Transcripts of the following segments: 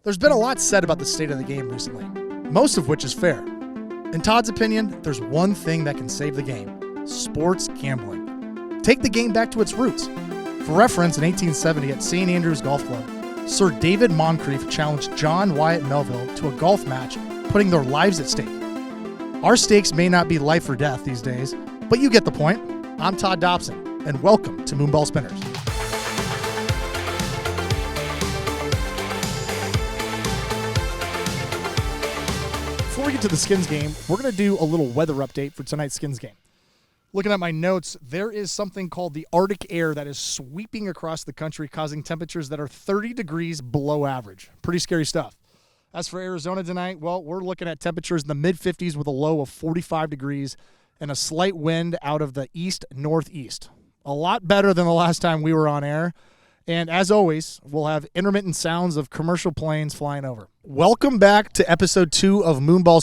There's been a lot said about the state of the game recently, most of which is fair. In Todd's opinion, there's one thing that can save the game: sports gambling. Take the game back to its roots. For reference, in 1870 at St. Andrews Golf Club, Sir David Moncrief challenged John Wyatt Melville to a golf match, putting their lives at stake. Our stakes may not be life or death these days, but you get the point. I'm Todd Dobson, and welcome to Moonball Spinners. Before we get to the Skins game, we're going to do a little weather update for tonight's Skins game. Looking at my notes, there is something called the Arctic air that is sweeping across the country, causing temperatures that are 30 degrees below average. Pretty scary stuff. As for Arizona tonight, well, we're looking at temperatures in the mid-50s with a low of 45 degrees and a slight wind out of the east-northeast. A lot better than the last time we were on air. And as always, we'll have intermittent sounds of commercial planes flying over. Welcome back to episode 2 of Moonball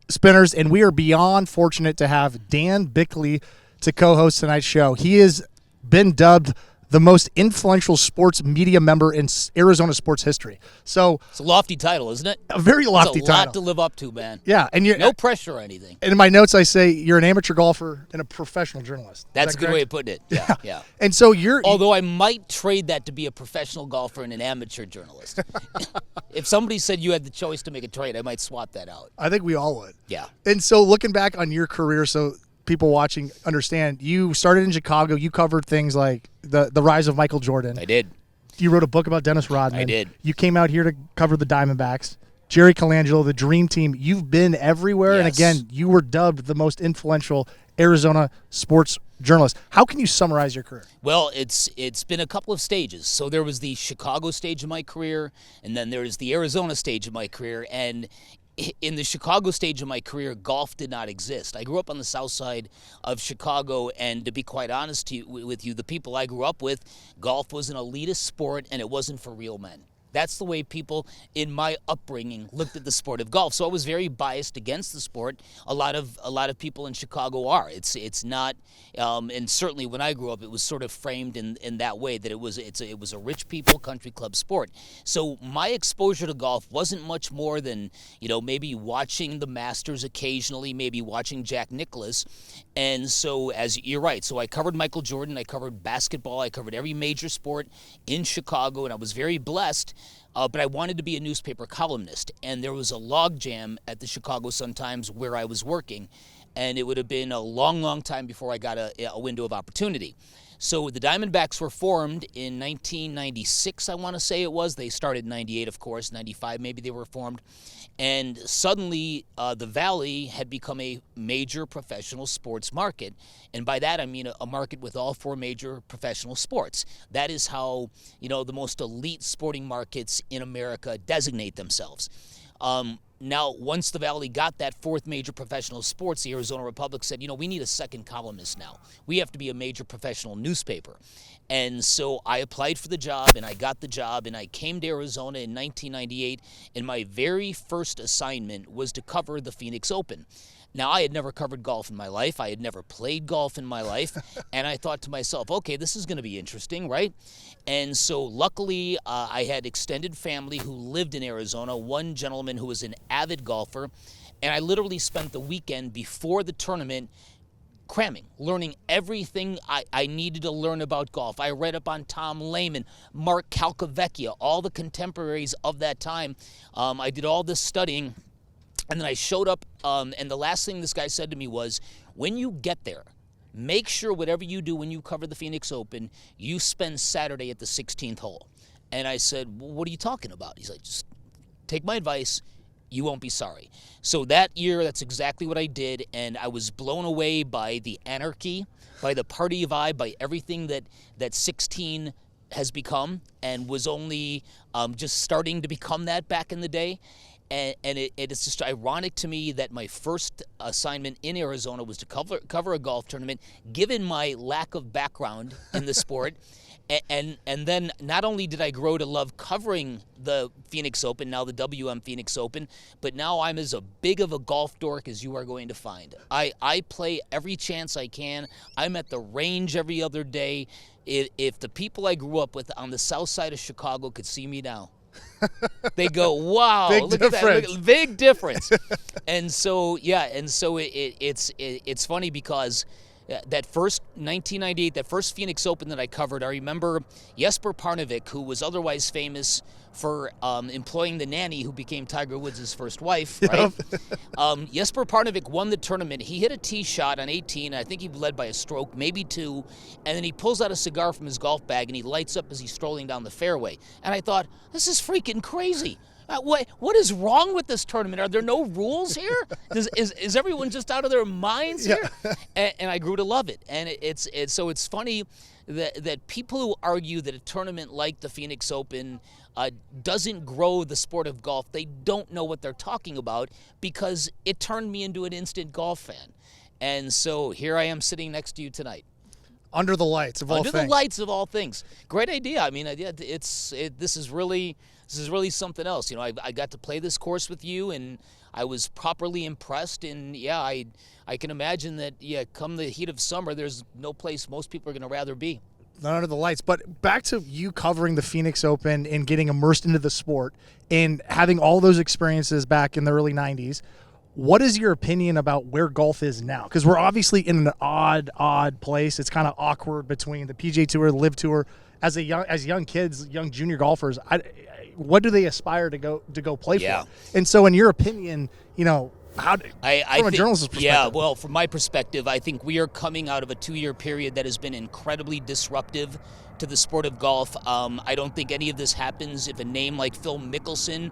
Spinners, and we are beyond fortunate to have Dan Bickley to co-host tonight's show. He has been dubbed the most influential sports media member in Arizona sports history. So it's a lofty title, isn't it? A very lofty title. It's a lot to live up to, man. Yeah, and no pressure or anything. And in my notes, I say you're an amateur golfer and a professional journalist. That's a good way of putting it. Yeah. And so Although I might trade that to be a professional golfer and an amateur journalist. If somebody said you had the choice to make a trade, I might swap that out. I think we all would. Yeah. And so looking back on your career, so people watching understand, you started in Chicago. You covered things like the rise of Michael Jordan. I did. You wrote a book about Dennis Rodman. I did. You came out here to cover the Diamondbacks, Jerry Colangelo, the Dream Team. You've been everywhere. Yes. And again, you were dubbed the most influential Arizona sports journalist. How can you summarize your career? Well, it's been a couple of stages. So there was the Chicago stage of my career, and then there's the Arizona stage of my career. And in the Chicago stage of my career, golf did not exist. I grew up on the south side of Chicago, and to be quite honest with you, the people I grew up with, golf was an elitist sport, and it wasn't for real men. That's the way people in my upbringing looked at the sport of golf. So I was very biased against the sport. A lot of people in Chicago are. It's not, and certainly when I grew up, it was sort of framed in that way that it was a rich people country club sport. So my exposure to golf wasn't much more than maybe watching the Masters occasionally, maybe watching Jack Nicklaus, and so as you're right. So I covered Michael Jordan, I covered basketball, I covered every major sport in Chicago, and I was very blessed. But I wanted to be a newspaper columnist, and there was a logjam at the Chicago Sun-Times where I was working, and it would have been a long, long time before I got a window of opportunity. So the Diamondbacks were formed in 1996, I want to say it was. They started in 98, of course. 95 maybe they were formed. And suddenly the Valley had become a major professional sports market. And by that I mean a market with all 4 major professional sports. That is how the most elite sporting markets in America designate themselves. Now, once the Valley got that 4th major professional sports, the Arizona Republic said, we need a second columnist now. We have to be a major professional newspaper. And so I applied for the job, and I got the job, and I came to Arizona in 1998, and my very first assignment was to cover the Phoenix Open. Now, I had never covered golf in my life. I had never played golf in my life. And I thought to myself, okay, this is going to be interesting, right? And so luckily, I had extended family who lived in Arizona, one gentleman who was an avid golfer. And I literally spent the weekend before the tournament cramming, learning everything I needed to learn about golf. I read up on Tom Lehman, Mark Calcavecchia, all the contemporaries of that time. I did all this studying. And then I showed up, and the last thing this guy said to me was, when you get there, make sure whatever you do when you cover the Phoenix Open, you spend Saturday at the 16th hole. And I said, well, what are you talking about? He's like, just take my advice. You won't be sorry. So that year, that's exactly what I did, and I was blown away by the anarchy, by the party vibe, by everything that 16 has become, and was only just starting to become that back in the day. And it's just ironic to me that my first assignment in Arizona was to cover a golf tournament, given my lack of background in the sport. And then not only did I grow to love covering the Phoenix Open, now the WM Phoenix Open, but now I'm as big of a golf dork as you are going to find. I play every chance I can. I'm at the range every other day. If the people I grew up with on the south side of Chicago could see me now, They go, wow, Big look difference. at that, big difference. And so, it's funny because that first 1998, that first Phoenix Open that I covered, I remember Jesper Parnevik, who was otherwise famous for employing the nanny who became Tiger Woods' first wife, right? Jesper Parnevik won the tournament. He hit a tee shot on 18. I think he led by a stroke, maybe two, and then he pulls out a cigar from his golf bag and he lights up as he's strolling down the fairway. And I thought, this is freaking crazy. What is wrong with this tournament? Are there no rules here? Is everyone just out of their minds here? And I grew to love it. And it's funny that people who argue that a tournament like the Phoenix Open doesn't grow the sport of golf, they don't know what they're talking about, because it turned me into an instant golf fan. And so here I am sitting next to you tonight. Under the lights of all things. Under the lights of all things. Great idea. I mean, this is really something else. You know, I got to play this course with you, and I was properly impressed. And yeah, I can imagine that. Yeah, come the heat of summer, there's no place most people are going to rather be. Not under the lights. But back to you covering the Phoenix Open and getting immersed into the sport and having all those experiences back in the early 90s. What is your opinion about where golf is now? Because we're obviously in an odd place. It's kind of awkward between the PGA Tour, the Live Tour. As young kids, young junior golfers, what do they aspire to go play for? And so, in your opinion, you know, from a journalist's perspective? Yeah, well, from my perspective, I think we are coming out of a 2-year period that has been incredibly disruptive to the sport of golf. I don't think any of this happens if a name like Phil Mickelson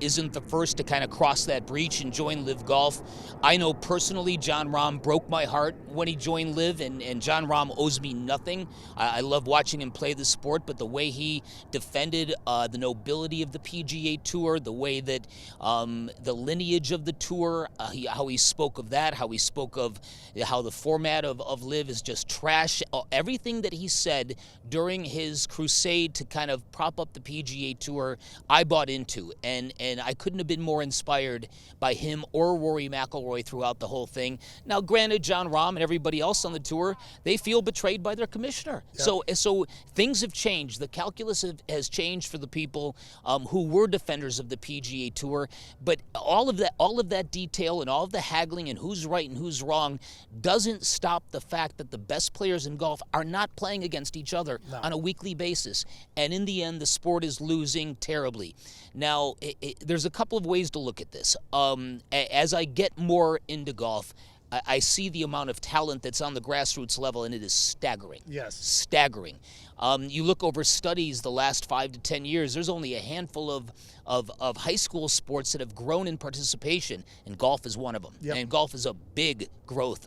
isn't the first to kind of cross that breach and join Live Golf. I know personally Jon Rahm broke my heart when he joined Live, and Jon Rahm owes me nothing. I love watching him play the sport, but the way he defended the nobility of the PGA Tour, the way that the lineage of the tour, how he spoke of that, how he spoke of how the format of Live is just trash, everything that he said during his crusade to kind of prop up the PGA Tour, I bought into. And I couldn't have been more inspired by him or Rory McIlroy throughout the whole thing. Now, granted, Jon Rahm and everybody else on the tour, they feel betrayed by their commissioner. Yep. So things have changed. The calculus has changed for the people who were defenders of the PGA Tour. But all of that detail and all of the haggling and who's right and who's wrong doesn't stop the fact that the best players in golf are not playing against each other on a weekly basis. And in the end, the sport is losing terribly. Now, there's a couple of ways to look at this. As I get more into golf, I see the amount of talent that's on the grassroots level, and it is staggering. Yes. Staggering. You look over studies the last 5 to 10 years, there's only a handful of high school sports that have grown in participation, and golf is one of them. Yep. And golf is a big growth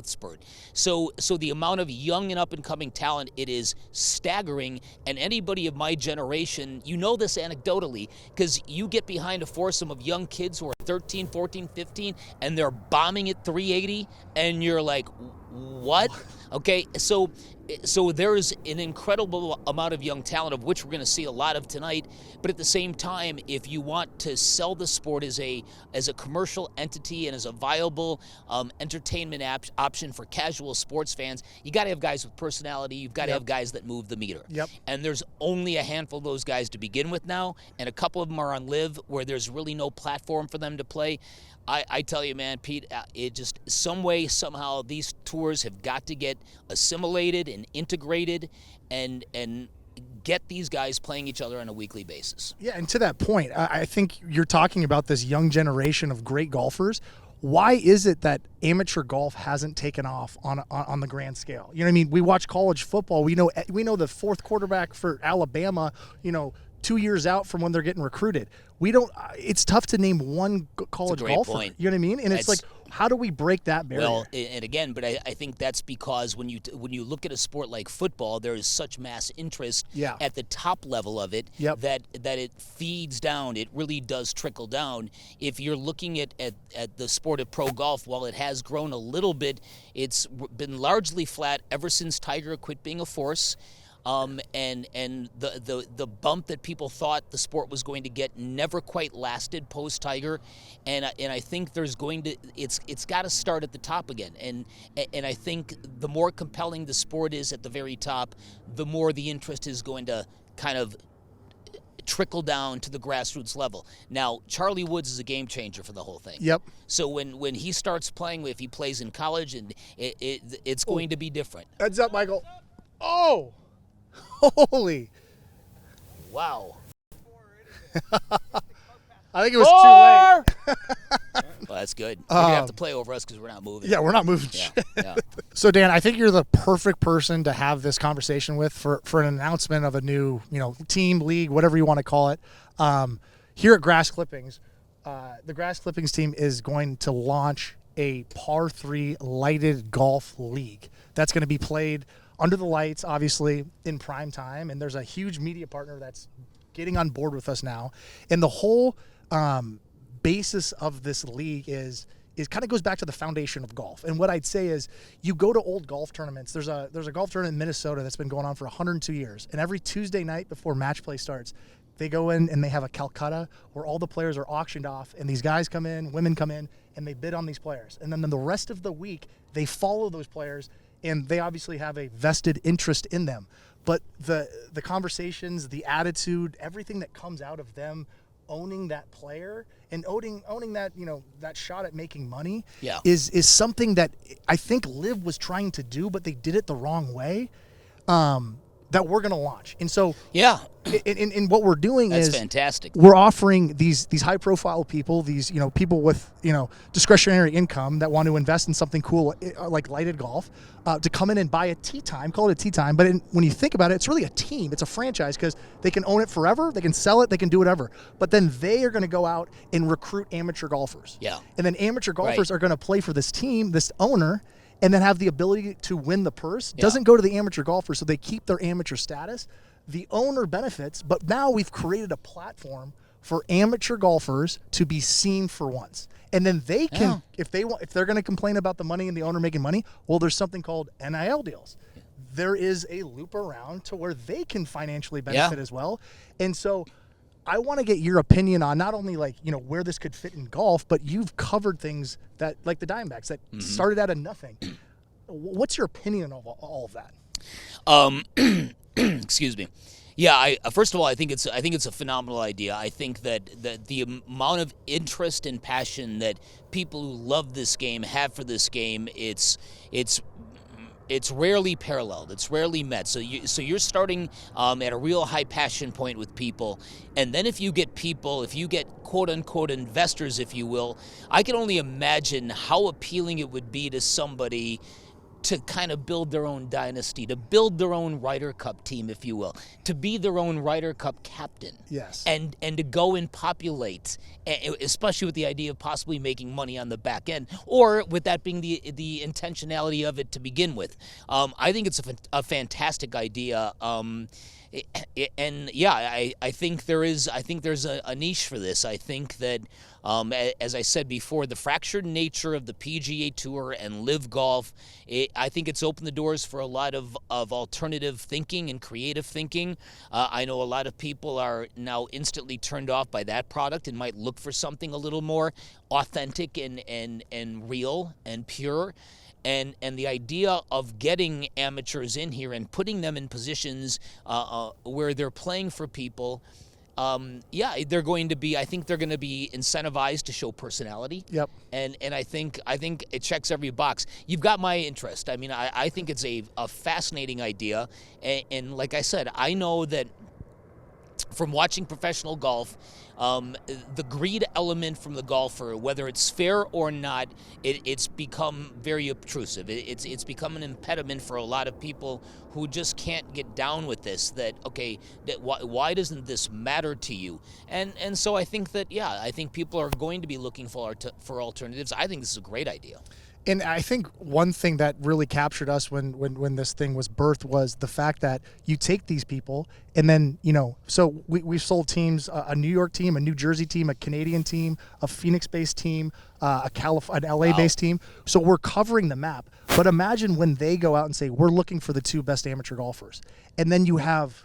spurt. So the amount of young and up-and-coming talent, it is staggering. And anybody of my generation, you know this anecdotally, because you get behind a foursome of young kids who are 13, 14, 15, and they're bombing at 380, and you're like, what? Okay, so there is an incredible amount of young talent, of which we're going to see a lot of tonight. But at the same time, if you want to sell the sport as a commercial entity and as a viable entertainment option for casual sports fans, you got to have guys with personality. You've got to have guys that move the meter. Yep. And there's only a handful of those guys to begin with now, and a couple of them are on Live, where there's really no platform for them to play. I tell you, man, Pete, it just some way, somehow, these tours have got to get assimilated and integrated and get these guys playing each other on a weekly basis. Yeah, and to that point, I think you're talking about this young generation of great golfers. Why is it that amateur golf hasn't taken off on the grand scale? You know what I mean? We watch college football. We know the fourth quarterback for Alabama, 2 years out from when they're getting recruited. We don't. It's tough to name one college golfer. Point. You know what I mean? And it's like, how do we break that barrier? Well, and again, but I think that's because when you look at a sport like football, there is such mass interest at the top level of it that it feeds down. It really does trickle down. If you're looking at the sport of pro golf, while it has grown a little bit, it's been largely flat ever since Tiger quit being a force. And the bump that people thought the sport was going to get never quite lasted post Tiger, and I think it's got to start at the top again, and I think the more compelling the sport is at the very top, the more the interest is going to kind of trickle down to the grassroots level. Now, Charlie Woods is a game changer for the whole thing. Yep. So when he starts playing, if he plays in college, and it's going to be different. Heads up, Michael. Oh, holy. Wow. I think it was too late. Well, that's good. You're going to have to play over us because we're not moving. Yeah, we're not moving. Yeah. So, Dan, I think you're the perfect person to have this conversation with for an announcement of a new, team, league, whatever you want to call it. Here at Grass Clippings, the Grass Clippings team is going to launch a par 3 lighted golf league that's going to be played under the lights, obviously, in prime time. And there's a huge media partner that's getting on board with us now. And the whole basis of this league is kind of goes back to the foundation of golf. And what I'd say is you go to old golf tournaments. There's a golf tournament in Minnesota that's been going on for 102 years. And every Tuesday night before match play starts, they go in and they have a Calcutta where all the players are auctioned off. And these guys come in, women come in, and they bid on these players. And then the rest of the week, they follow those players, and they obviously have a vested interest in them. But the conversations, the attitude, everything that comes out of them owning that player and owning that, that shot at making money is something that I think Liv was trying to do, but they did it the wrong way, that we're going to launch. And so in what we're doing That's is fantastic. We're offering these high profile people, these, people with, discretionary income that want to invest in something cool like lighted golf, to come in and buy a tee time, call it a tee time. But when you think about it, it's really a team. It's a franchise because they can own it forever. They can sell it. They can do whatever. But then they are going to go out and recruit amateur golfers. Yeah. And then amateur golfers are going to play for this team, this owner, and then have the ability to win the purse. Doesn't go to the amateur golfers, so they keep their amateur status. The owner benefits, but now we've created a platform for amateur golfers to be seen for once. And then they can, if they're going to complain about the money and the owner making money, well, there's something called NIL deals. There is a loop around to where they can financially benefit as well. And so I want to get your opinion on not only where this could fit in golf, but you've covered things that like the Diamondbacks that started out of nothing. What's your opinion of all of that? Excuse me. Yeah, first of all, I think it's a phenomenal idea. I think that the amount of interest and passion that people who love this game have for this game, it's rarely paralleled. It's rarely met. So you're starting at a real high passion point with people, and then if you get quote unquote investors, if you will, I can only imagine how appealing it would be to somebody to kind of build their own dynasty, to build their own Ryder Cup team, if you will, to be their own Ryder Cup captain. Yes. And to go and populate, especially with the idea of possibly making money on the back end, or with that being the intentionality of it to begin with. I think it's a fantastic idea. And yeah, I think there's a niche for this. I think that, as I said before, the fractured nature of the PGA Tour and Live Golf, I think it's opened the doors for a lot of alternative thinking and creative thinking. I know a lot of people are now instantly turned off by that product and might look for something a little more authentic and real and pure. And the idea of getting amateurs in here and putting them in positions where they're playing for people, they're going to be. I think they're going to be incentivized to show personality. Yep. And I think it checks every box. You've got my interest. I mean, I think it's a fascinating idea. And like I said, I know that from watching professional golf, the greed element from the golfer, whether it's fair or not, it's become very obtrusive. It's become an impediment for a lot of people who just can't get down with this. Why doesn't this matter to you? And so I think that I think people are going to be looking for alternatives. I think this is a great idea. And I think one thing that really captured us when this thing was birthed was the fact that you take these people and then, so we've sold teams, a New York team, a New Jersey team, a Canadian team, a Phoenix-based team, an LA-based team. So we're covering the map. But imagine when they go out and say, we're looking for the 2 best amateur golfers. And then you have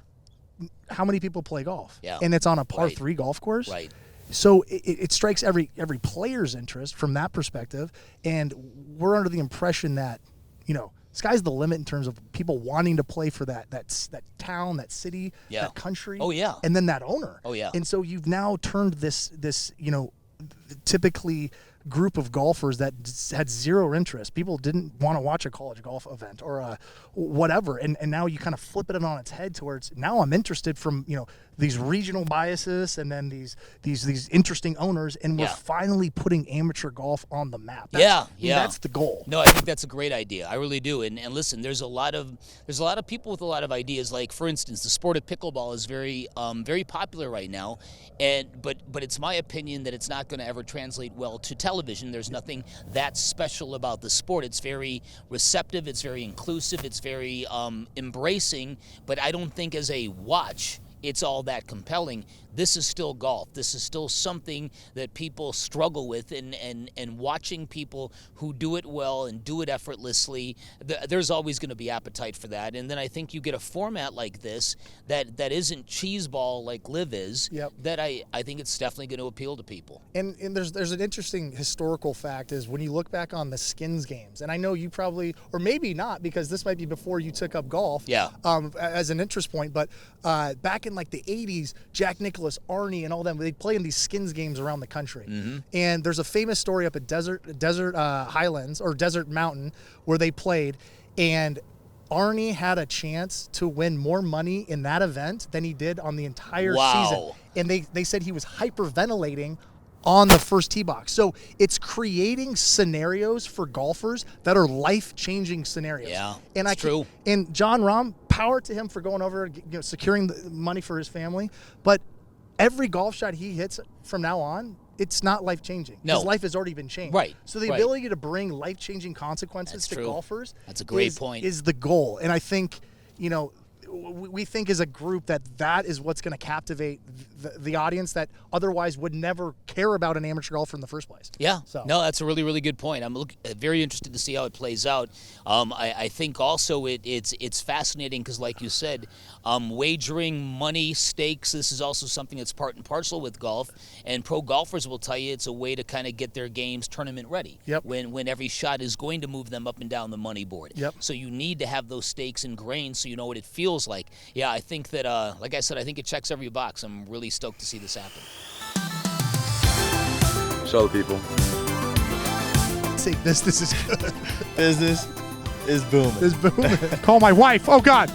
how many people play golf? Yeah. And it's on a par 3 golf course. Right. So it strikes every player's interest from that perspective, and we're under the impression that, sky's the limit in terms of people wanting to play for that town, that city, Yeah. that country. Oh, yeah. And then that owner. Oh, yeah. And so you've now turned this typically group of golfers that had zero interest. People didn't want to watch a college golf event or whatever. And now you kind of flip it on its head to where it's now I'm interested from, these regional biases and then these interesting owners, and we're finally putting amateur golf on the map. That's the goal. No, I think that's a great idea. I really do. And listen, there's a lot of people with a lot of ideas. Like, for instance, the sport of pickleball is very popular right now, but it's my opinion that it's not going to ever translate well to television. There's nothing that special about the sport. It's very receptive. It's very inclusive. It's very embracing. But I don't think as a watch it's all that compelling. This is still golf. This is still something that people struggle with, and watching people who do it well and do it effortlessly, there's always going to be appetite for that. And then I think you get a format like this that isn't cheeseball like Live is, that I think it's definitely going to appeal to people. And there's an interesting historical fact is when you look back on the skins games, and I know you probably, or maybe not, because this might be before you took up golf as an interest point, but back in like the 80s, Jack Nicklaus, Arnie, and all them, they play in these skins games around the country. And there's a famous story up at Desert Highlands or Desert Mountain where they played, and Arnie had a chance to win more money in that event than he did on the entire season. And they said he was hyperventilating on the first tee box. So it's creating scenarios for golfers that are life-changing scenarios. Yeah, and it's true. And John Rahm, power to him for going over, securing the money for his family. But every golf shot he hits from now on, it's not life-changing. No. His life has already been changed. Right. So the ability to bring life-changing consequences to golfers That's a great point. Is the goal. And I think, we think as a group that is what's going to captivate the audience that otherwise would never care about an amateur golfer in the first place. Yeah. So. No, that's a really, really good point. I'm very interested to see how it plays out. I think also it's fascinating because, like you said, wagering money, stakes, this is also something that's part and parcel with golf. And pro golfers will tell you it's a way to kind of get their games tournament ready. When every shot is going to move them up and down the money board. So you need to have those stakes ingrained so you know what it feels like. Yeah, I think that, like I said, I think it checks every box. I'm really stoked to see this happen. Show people. Say this is good. Business is booming. Is booming. Call my wife. Oh, God.